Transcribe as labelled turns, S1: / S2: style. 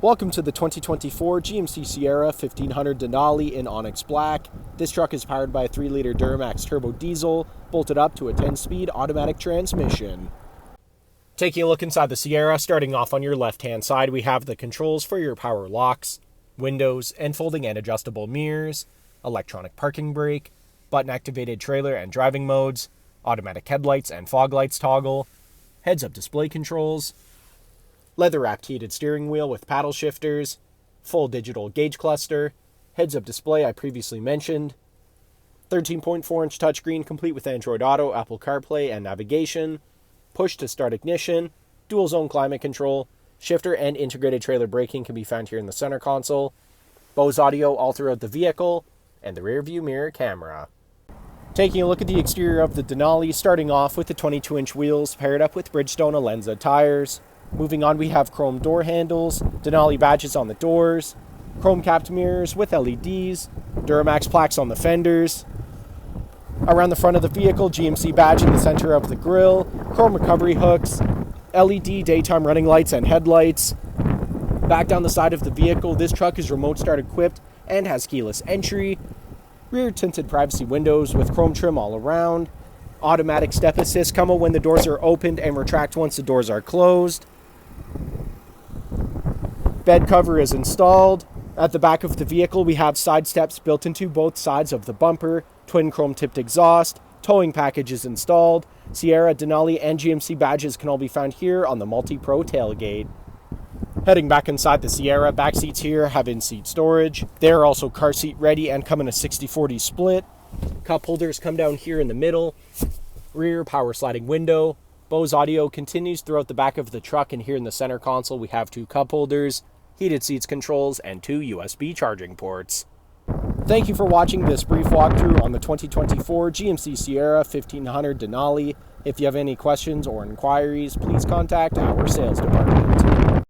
S1: Welcome to the 2024 GMC Sierra 1500 Denali in Onyx Black. This truck is powered by a 3-liter Duramax turbo diesel, bolted up to a 10-speed automatic transmission. Taking a look inside the Sierra, starting off on your left-hand side, we have the controls for your power locks, windows, and folding and adjustable mirrors, electronic parking brake, button-activated trailer and driving modes, automatic headlights and fog lights toggle, heads-up display controls, leather-wrapped heated steering wheel with paddle shifters, full digital gauge cluster, heads-up display I previously mentioned, 13.4-inch touchscreen complete with Android Auto, Apple CarPlay, and navigation, push-to-start ignition, dual-zone climate control, shifter and integrated trailer braking can be found here in the center console, Bose audio all throughout the vehicle, and the rear-view mirror camera. Taking a look at the exterior of the Denali, starting off with the 22-inch wheels paired up with Bridgestone Alenza tires. Moving on, we have chrome door handles, Denali badges on the doors, chrome capped mirrors with LEDs, Duramax plaques on the fenders. Around the front of the vehicle, GMC badge in the center of the grille, chrome recovery hooks, LED daytime running lights and headlights. Back down the side of the vehicle, this truck is remote start equipped and has keyless entry. Rear tinted privacy windows with chrome trim all around. Automatic step assist come when the doors are opened and retract once the doors are closed. Bed cover is installed. At the back of the vehicle, we have side steps built into both sides of the bumper, twin chrome tipped exhaust, towing package is installed. Sierra, Denali, and GMC badges can all be found here on the Multi-Pro tailgate. Heading back inside the Sierra, back seats here have in-seat storage. They are also car seat ready and come in a 60-40 split. Cup holders come down here in the middle. Rear power sliding window. Bose audio continues throughout the back of the truck, and here in the center console we have 2 cup holders, heated seats controls, and 2 USB charging ports. Thank you for watching this brief walkthrough on the 2024 GMC Sierra 1500 Denali. If you have any questions or inquiries, please contact our sales department.